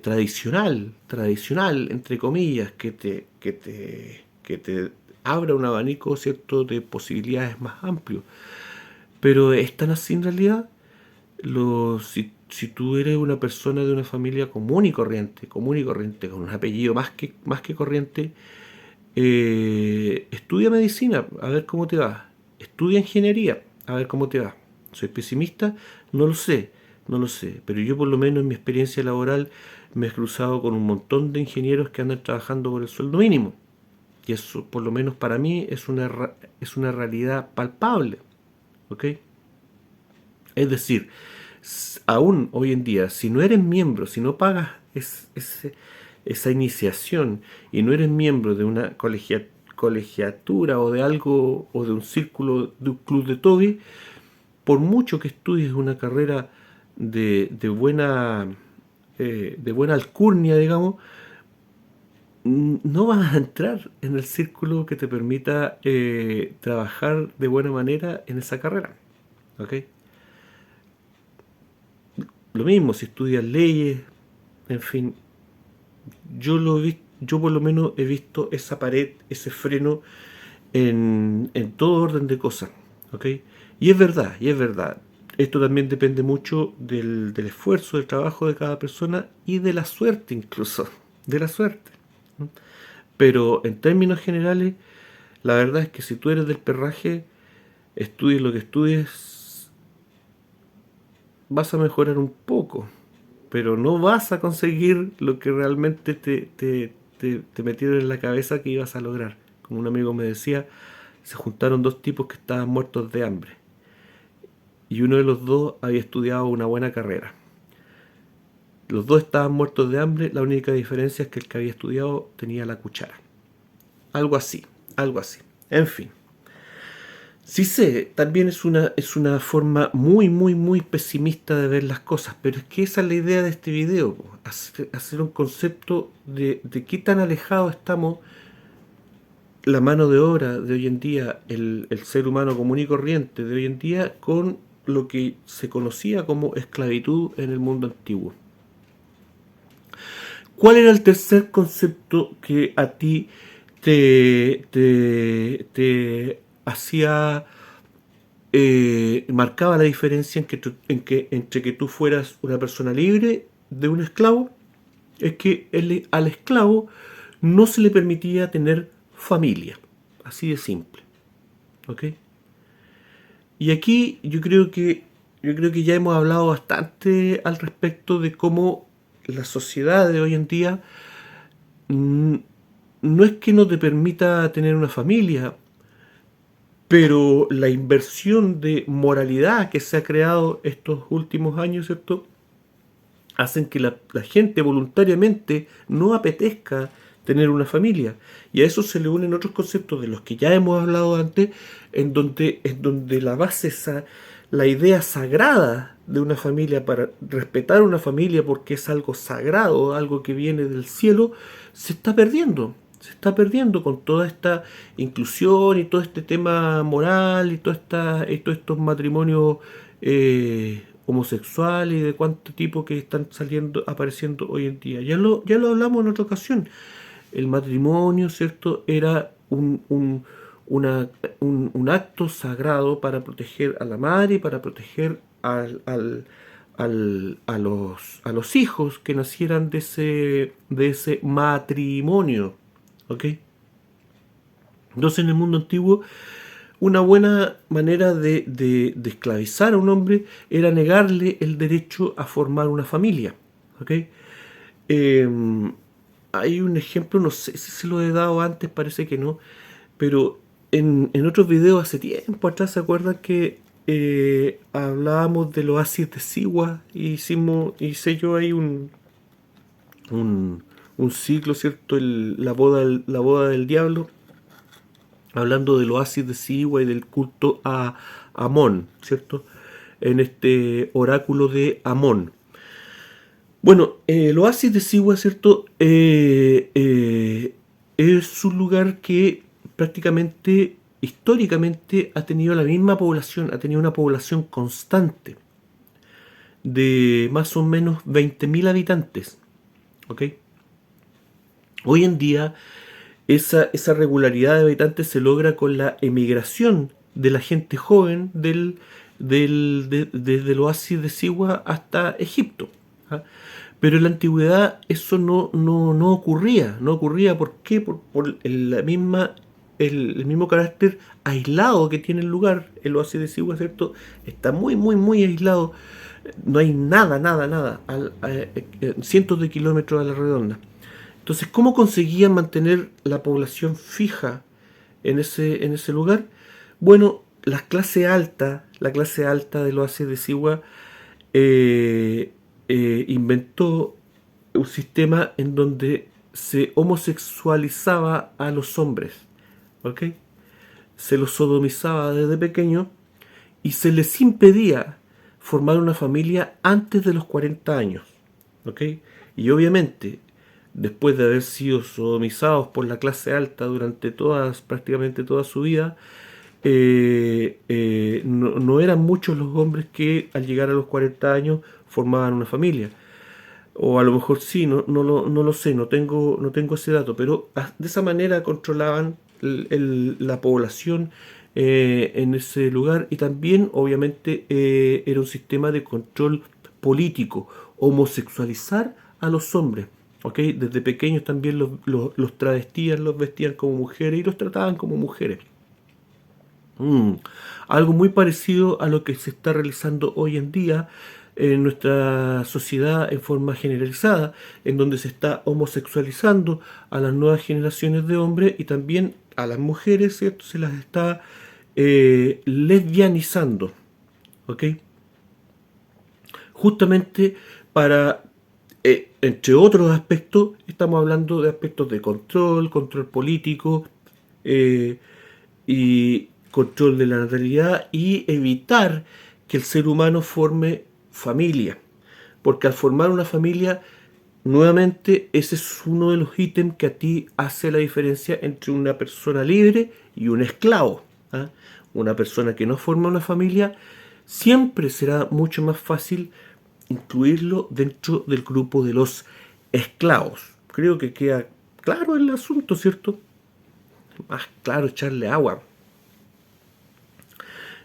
tradicional, entre comillas, que te abra un abanico, ¿cierto?, de posibilidades más amplio. Pero es tan así en realidad. Si tú eres una persona de una familia común y corriente, con un apellido más que corriente, estudia medicina, a ver cómo te va. Estudia ingeniería, a ver cómo te va. ¿Soy pesimista? No lo sé, no lo sé. Pero yo por lo menos en mi experiencia laboral me he cruzado con un montón de ingenieros que andan trabajando por el sueldo mínimo. Y eso, por lo menos para mí, es una realidad palpable. ¿Ok? Es decir, aún hoy en día, si no eres miembro, si no pagas esa iniciación y no eres miembro de una colegiatura o de algo, o de un círculo, de un club de Toby, por mucho que estudies una carrera de de buena alcurnia, digamos, no vas a entrar en el círculo que te permita trabajar de buena manera en esa carrera. ¿Ok? Lo mismo, si estudias leyes, en fin, yo por lo menos he visto esa pared, ese freno en todo orden de cosas, ¿ok? Y es verdad. Esto también depende mucho del esfuerzo, del trabajo de cada persona y de la suerte incluso, de la suerte. ¿No? Pero en términos generales, la verdad es que si tú eres del perraje, estudies lo que estudies, vas a mejorar un poco, pero no vas a conseguir lo que realmente te metieron en la cabeza que ibas a lograr. Como un amigo me decía, se juntaron dos tipos que estaban muertos de hambre y uno de los dos había estudiado una buena carrera. Los dos estaban muertos de hambre, la única diferencia es que el que había estudiado tenía la cuchara. Algo así, algo así. En fin. Sí sé, también es una forma muy pesimista de ver las cosas, pero es que esa es la idea de este video, po, hacer un concepto de qué tan alejados estamos la mano de obra de hoy en día, el ser humano común y corriente de hoy en día, con lo que se conocía como esclavitud en el mundo antiguo. ¿Cuál era el tercer concepto que a ti te hacía marcaba la diferencia entre que tú fueras una persona libre de un esclavo? Es que al esclavo no se le permitía tener familia, así de simple, ¿ok? Y aquí yo creo que ya hemos hablado bastante al respecto de cómo la sociedad de hoy en día mm, no es que no te permita tener una familia, pero la inversión de moralidad que se ha creado estos últimos años, ¿cierto?, hacen que la gente voluntariamente no apetezca tener una familia. Y a eso se le unen otros conceptos de los que ya hemos hablado antes, en donde la base, la idea sagrada de una familia, para respetar una familia porque es algo sagrado, algo que viene del cielo, se está perdiendo. Se está perdiendo con toda esta inclusión y todo este tema moral y todos estos matrimonios homosexuales y de cuánto tipo que están apareciendo hoy en día. Ya lo hablamos en otra ocasión. El matrimonio, ¿cierto?, era un acto sagrado para proteger a la madre y para proteger a los hijos que nacieran de ese matrimonio. ¿Ok? Entonces en el mundo antiguo una buena manera de esclavizar a un hombre era negarle el derecho a formar una familia. ¿Ok? Eh, Hay un ejemplo, no sé si se lo he dado antes, parece que no, pero en otros videos hace tiempo atrás, ¿se acuerdan que hablábamos del oasis de Siwa? Hice yo ahí un, un ciclo, ¿cierto? La boda del diablo, hablando del oasis de Siwa y del culto a Amón, ¿cierto? En este oráculo de Amón. Bueno, el oasis de Siwa, ¿cierto? Es un lugar que prácticamente, históricamente, ha tenido la misma población, ha tenido una población constante de más o menos 20.000 habitantes, ¿ok? Hoy en día, esa regularidad de habitantes se logra con la emigración de la gente joven desde el oasis de Siwa hasta Egipto, ¿ah? Pero en la antigüedad eso no ocurría. No ocurría, ¿por qué? Por el mismo carácter aislado que tiene el lugar. El oasis de Siwa, ¿cierto? Está muy, muy, muy aislado. No hay nada, nada, nada. Cientos de kilómetros a la redonda. Entonces, ¿cómo conseguían mantener la población fija en ese lugar? Bueno, la clase alta del oasis de Siwa inventó un sistema en donde se homosexualizaba a los hombres, ¿ok? Se los sodomizaba desde pequeño y se les impedía formar una familia antes de los 40 años, ¿ok? Y obviamente, después de haber sido sodomizados por la clase alta durante prácticamente toda su vida, no eran muchos los hombres que al llegar a los 40 años formaban una familia. O a lo mejor sí, no lo sé, no tengo ese dato, pero de esa manera controlaban la población en ese lugar, y también obviamente era un sistema de control político, homosexualizar a los hombres. ¿Ok? Desde pequeños también los travestían, los vestían como mujeres y los trataban como mujeres. Mm, Algo muy parecido a lo que se está realizando hoy en día en nuestra sociedad en forma generalizada, en donde se está homosexualizando a las nuevas generaciones de hombres y también a las mujeres, ¿cierto? Se las está lesbianizando, ¿ok? Justamente para, entre otros aspectos, estamos hablando de aspectos de control político, eh, y control de la natalidad, y evitar que el ser humano forme familia. Porque al formar una familia, nuevamente, ese es uno de los ítems que a ti hace la diferencia entre una persona libre y un esclavo, ¿ah? Una persona que no forma una familia, siempre será mucho más fácil incluirlo dentro del grupo de los esclavos. Creo que queda claro el asunto, ¿cierto? Más claro echarle agua.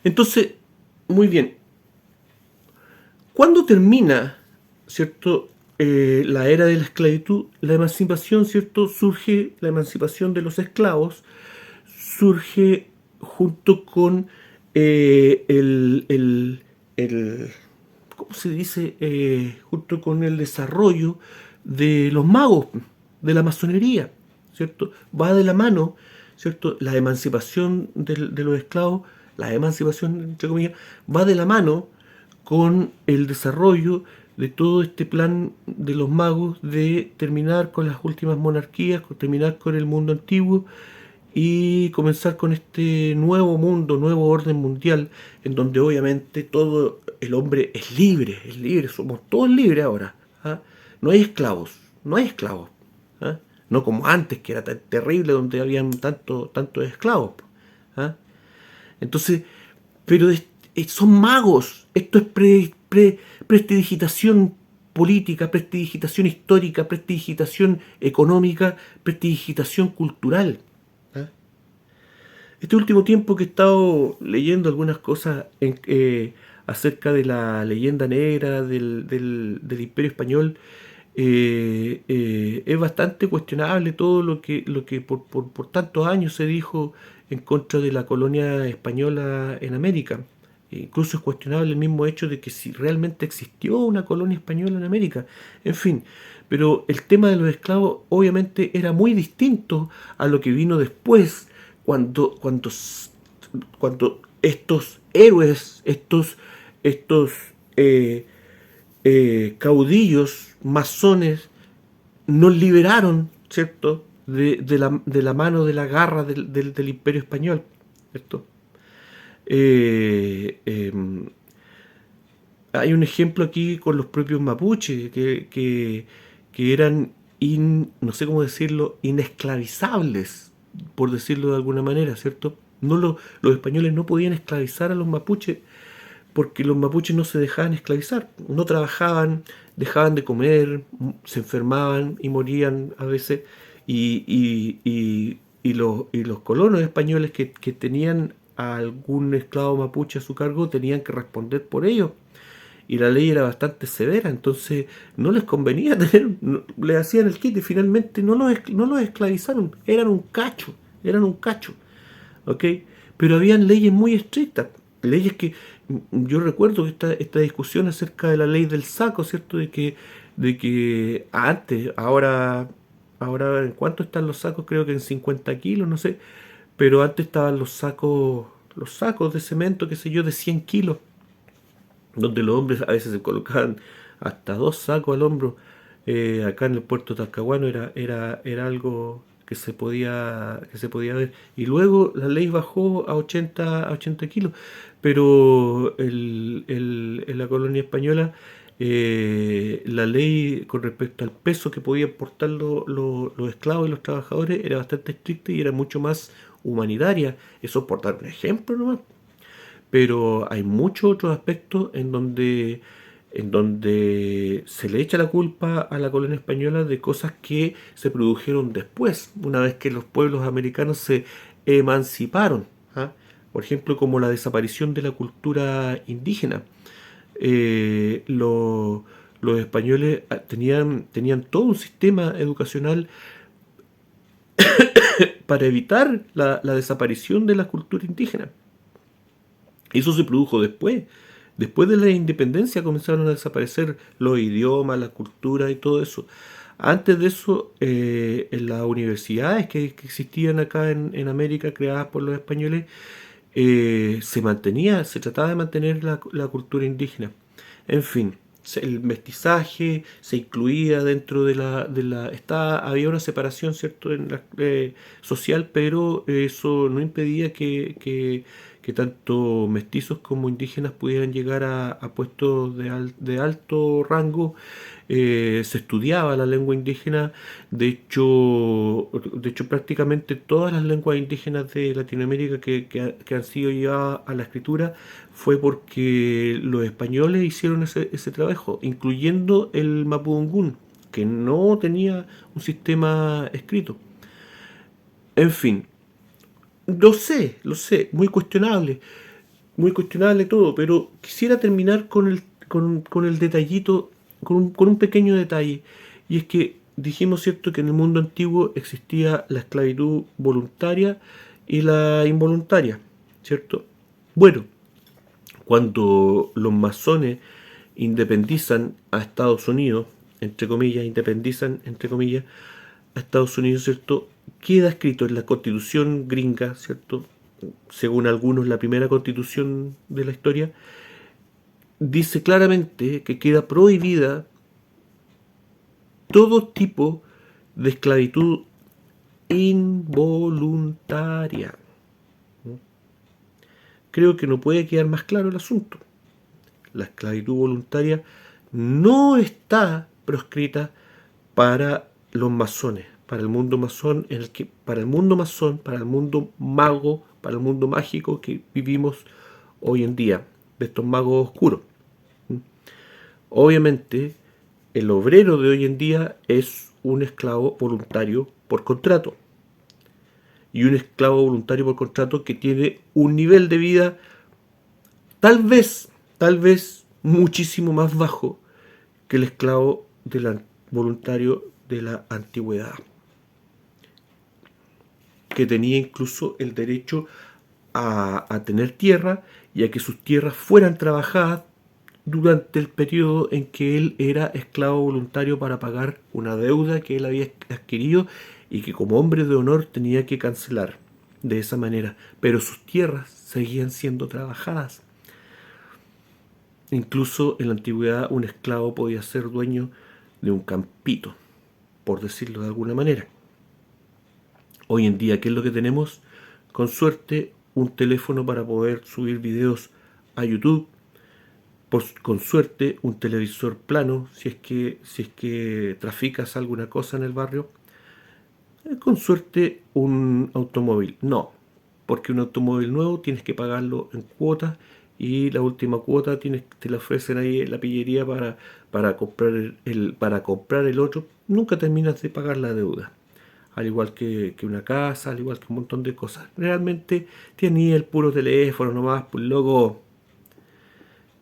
Entonces, muy bien, ¿cuándo termina, cierto, la era de la esclavitud? La emancipación, cierto, la emancipación de los esclavos surge junto con el ¿cómo se dice? Junto con el desarrollo de los magos, de la masonería, ¿cierto? Va de la mano, ¿cierto? La emancipación de los esclavos, la emancipación, entre comillas, va de la mano con el desarrollo de todo este plan de los magos de terminar con las últimas monarquías, terminar con el mundo antiguo y comenzar con este nuevo mundo, nuevo orden mundial, en donde obviamente todo el hombre es libre, somos todos libres ahora, ¿ah? No hay esclavos, no hay esclavos, ¿ah? No como antes, que era tan terrible, donde habían tantos esclavos, ¿ah? Entonces, pero son magos, esto es prestidigitación política, prestidigitación histórica, prestidigitación económica, prestidigitación cultural. Este último tiempo que he estado leyendo algunas cosas acerca de la leyenda negra del Imperio Español, es bastante cuestionable todo lo que por tantos años se dijo en contra de la colonia española en América. Incluso es cuestionable el mismo hecho de que si realmente existió una colonia española en América. En fin, pero el tema de los esclavos obviamente era muy distinto a lo que vino después, cuando, cuando estos héroes, estos eh, caudillos masones nos liberaron, ¿cierto? De la mano, de la garra del Imperio Español, ¿cierto? Eh, eh, Hay un ejemplo aquí con los propios mapuches que eran, no sé cómo decirlo, inesclavizables, por decirlo de alguna manera, ¿cierto? Los españoles no podían esclavizar a los mapuches porque los mapuches no se dejaban esclavizar, no trabajaban, dejaban de comer, se enfermaban y morían a veces, y los colonos españoles que tenían a algún esclavo mapuche a su cargo tenían que responder por ello. Y la ley era bastante severa, entonces no les convenía tener, le hacían el quite, finalmente no los esclavizaron, eran un cacho, ¿ok? Pero habían leyes muy estrictas, leyes que yo recuerdo que esta discusión acerca de la ley del saco, ¿cierto? De que antes, ahora ¿en cuánto están los sacos? Creo que en 50 kilos, no sé, pero antes estaban los sacos de cemento, qué sé yo, de 100 kilos, donde los hombres a veces se colocaban hasta 2 sacos al hombro. Acá en el puerto de Talcahuano era algo que se podía ver. Y luego la ley bajó a 80 kilos, pero en la colonia española la ley con respecto al peso que podían portar los esclavos y los trabajadores era bastante estricta y era mucho más humanitaria. Eso es por dar un ejemplo nomás, pero hay muchos otros aspectos en donde se le echa la culpa a la colonia española de cosas que se produjeron después, una vez que los pueblos americanos se emanciparon. ¿Ah? Por ejemplo, como la desaparición de la cultura indígena. Los españoles tenían todo un sistema educacional para evitar la desaparición de la cultura indígena. Eso se produjo después. Después de la independencia comenzaron a desaparecer los idiomas, la cultura y todo eso. Antes de eso, en las universidades que existían acá en América, creadas por los españoles, se trataba de mantener la cultura indígena. En fin, el mestizaje se incluía dentro había una separación, ¿cierto?, social, pero eso no impedía que tanto mestizos como indígenas pudieran llegar a puestos de alto rango. Se estudiaba la lengua indígena. De hecho prácticamente todas las lenguas indígenas de Latinoamérica que han sido llevadas a la escritura fue porque los españoles hicieron ese trabajo, incluyendo el mapudungún, que no tenía un sistema escrito. En fin, lo sé, muy cuestionable todo, pero quisiera terminar con el detallito, con un pequeño detalle, y es que dijimos, ¿cierto?, que en el mundo antiguo existía la esclavitud voluntaria y la involuntaria, ¿cierto? Bueno, cuando los masones independizan a Estados Unidos, entre comillas, a Estados Unidos, ¿cierto? Queda escrito en la Constitución gringa, ¿cierto? Según algunos, la primera constitución de la historia, dice claramente que queda prohibida todo tipo de esclavitud involuntaria. Creo que no puede quedar más claro el asunto. La esclavitud voluntaria no está proscrita para los masones, para el mundo masón, para el mundo mago, para el mundo mágico que vivimos hoy en día, de estos magos oscuros. Obviamente, el obrero de hoy en día es un esclavo voluntario por contrato. Y un esclavo voluntario por contrato que tiene un nivel de vida tal vez muchísimo más bajo que el esclavo voluntario de la antigüedad, que tenía incluso el derecho a tener tierra y a que sus tierras fueran trabajadas durante el periodo en que él era esclavo voluntario para pagar una deuda que él había adquirido y que como hombre de honor tenía que cancelar. de esa manera, pero sus tierras seguían siendo trabajadas. Incluso en la antigüedad un esclavo podía ser dueño de un campito, por decirlo de alguna manera. Hoy en día, ¿qué es lo que tenemos? Con suerte, un teléfono para poder subir videos a YouTube, con suerte un televisor plano, si es que traficas alguna cosa en el barrio, con suerte un automóvil. No, porque un automóvil nuevo tienes que pagarlo en cuotas y la última cuota te la ofrecen ahí en la pillería para comprar el otro. Nunca terminas de pagar la deuda. Al igual que una casa, al igual que un montón de cosas. Realmente tienes el puro teléfono nomás, pues loco.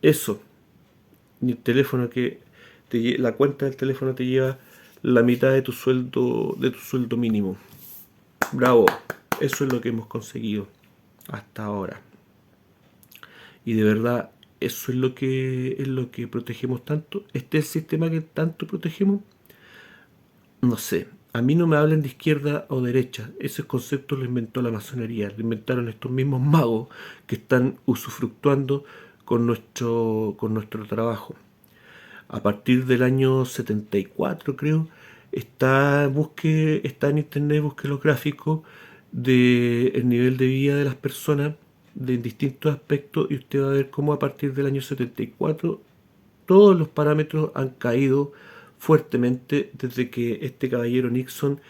Eso, ni el teléfono la cuenta del teléfono te lleva la mitad de tu sueldo mínimo. Bravo, eso es lo que hemos conseguido hasta ahora. Y de verdad, eso es lo que protegemos tanto. Este es el sistema que tanto protegemos. No sé, a mí no me hablen de izquierda o derecha. Ese concepto lo inventó la masonería. Lo inventaron estos mismos magos que están usufructuando con nuestro trabajo. A partir del año 74, creo, está en internet, busque los gráficos del nivel de vida de las personas de distintos aspectos y usted va a ver cómo a partir del año 74 todos los parámetros han caído fuertemente desde que este caballero Nixon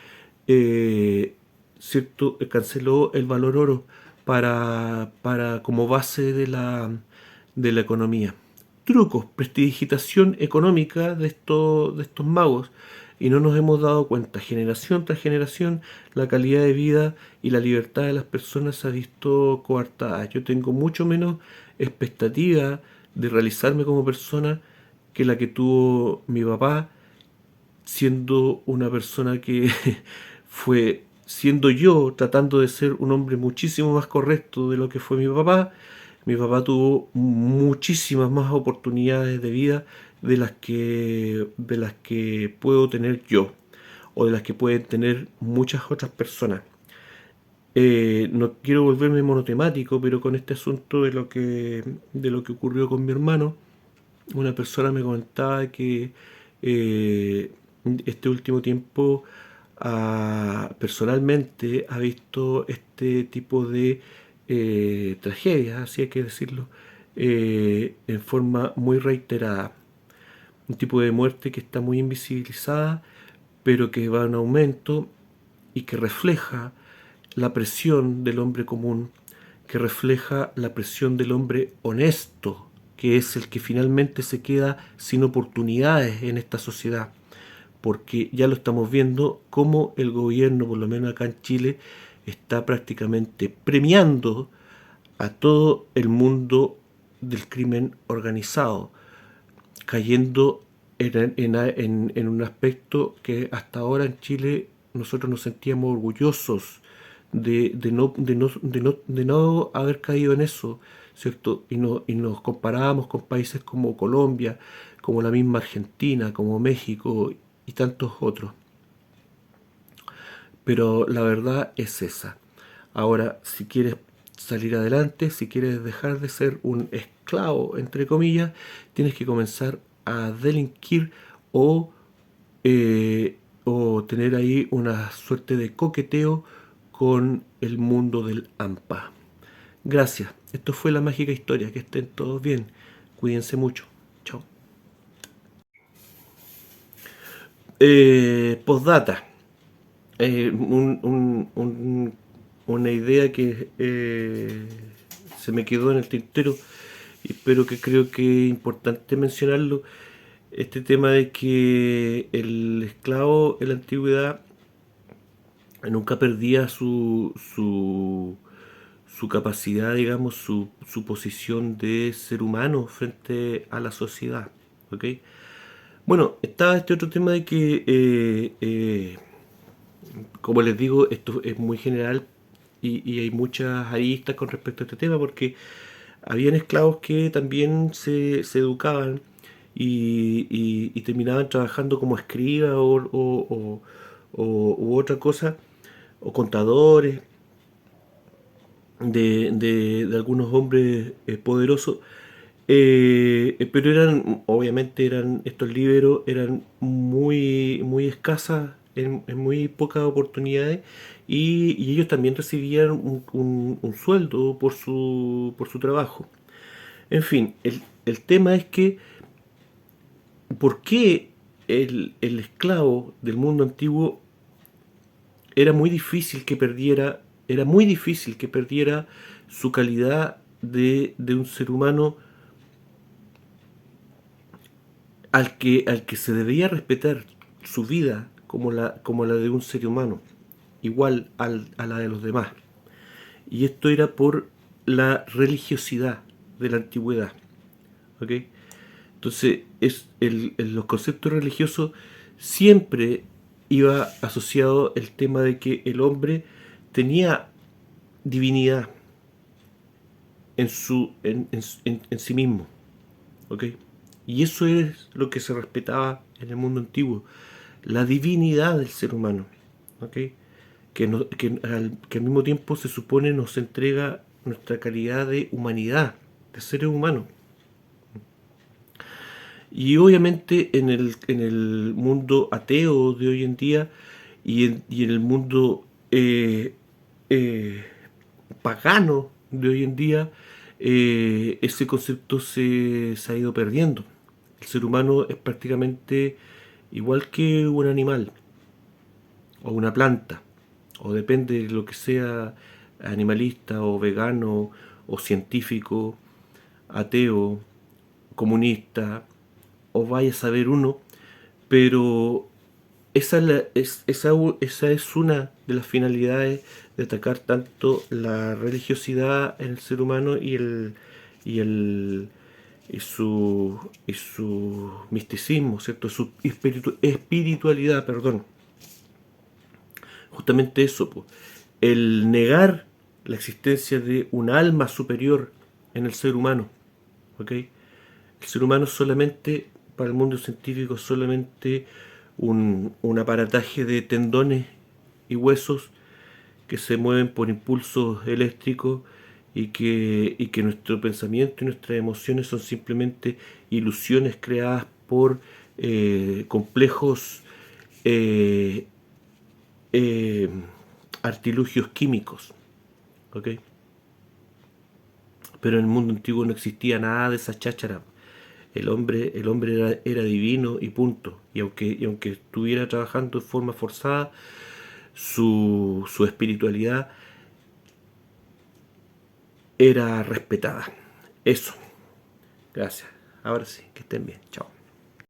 ¿cierto? Canceló el valor oro como base de la economía. Trucos, prestidigitación económica de estos magos. Y no nos hemos dado cuenta, generación tras generación, la calidad de vida y la libertad de las personas se ha visto coartada. Yo tengo mucho menos expectativa de realizarme como persona que la que tuvo mi papá, siendo una persona que fue, siendo yo, tratando de ser un hombre muchísimo más correcto de lo que fue mi papá. Mi papá tuvo muchísimas más oportunidades de vida de las que puedo tener yo, o de las que pueden tener muchas otras personas. No quiero volverme monotemático, pero con este asunto de lo que ocurrió con mi hermano, una persona me comentaba que eh, este último tiempo personalmente ha visto este tipo de tragedias, así hay que decirlo, en forma muy reiterada. Un tipo de muerte que está muy invisibilizada, pero que va en aumento y que refleja la presión del hombre común, que refleja la presión del hombre honesto, que es el que finalmente se queda sin oportunidades en esta sociedad. Porque ya lo estamos viendo cómo el gobierno, por lo menos acá en Chile, está prácticamente premiando a todo el mundo del crimen organizado, cayendo en un aspecto que hasta ahora en Chile nosotros nos sentíamos orgullosos de no haber caído en eso, ¿cierto? Y nos comparábamos con países como Colombia, como la misma Argentina, como México y tantos otros. Pero la verdad es esa. Ahora, si quieres salir adelante, si quieres dejar de ser un esclavo, entre comillas, tienes que comenzar a delinquir o, o tener ahí una suerte de coqueteo con el mundo del AMPA. Gracias. Esto fue la mágica historia. Que estén todos bien. Cuídense mucho. Chao. Postdata. Una idea que se me quedó en el tintero, pero que creo que es importante mencionarlo. Este tema de que el esclavo en la antigüedad nunca perdía su capacidad, digamos, su posición de ser humano frente a la sociedad. ¿Ok? Bueno, estaba este otro tema de que como les digo, esto es muy general y hay muchas aristas con respecto a este tema porque habían esclavos que también se educaban y terminaban trabajando como escribas u otra cosa, o contadores, de algunos hombres poderosos, pero obviamente estos líberos eran muy escasas en muy pocas oportunidades y ellos también recibían un sueldo por su trabajo. En fin, el tema es que ¿por qué el esclavo del mundo antiguo era muy difícil que perdiera, era muy difícil que perdiera su calidad de un ser humano al que se debía respetar su vida como la de un ser humano, igual a la de los demás? Y esto era por la religiosidad de la antigüedad. ¿Ok? Entonces, los conceptos religiosos siempre iba asociado el tema de que el hombre tenía divinidad en sí mismo. ¿Ok? Y eso es lo que se respetaba en el mundo antiguo, la divinidad del ser humano. ¿Ok? Que al mismo tiempo se supone nos entrega nuestra calidad de humanidad, de seres humanos. Y obviamente en el mundo ateo de hoy en día y en el mundo eh, pagano de hoy en día, ese concepto se ha ido perdiendo. El ser humano es prácticamente igual que un animal o una planta, o depende de lo que sea, animalista o vegano o científico, ateo, comunista, o vaya a saber uno, pero esa es una de las finalidades de atacar tanto la religiosidad en el ser humano y el y su misticismo, ¿cierto? Su espiritualidad, perdón. Justamente eso, po. El negar la existencia de un alma superior en el ser humano, ¿ok? El ser humano es solamente, para el mundo científico, solamente un aparataje de tendones y huesos que se mueven por impulsos eléctricos y que nuestro pensamiento y nuestras emociones son simplemente ilusiones creadas por complejos eh, eh, artilugios químicos. ¿Ok? Pero en el mundo antiguo no existía nada de esa cháchara. El hombre era divino y punto. Y aunque estuviera trabajando de forma forzada, su espiritualidad era respetada. Eso. Gracias. Ahora sí, que estén bien. Chao.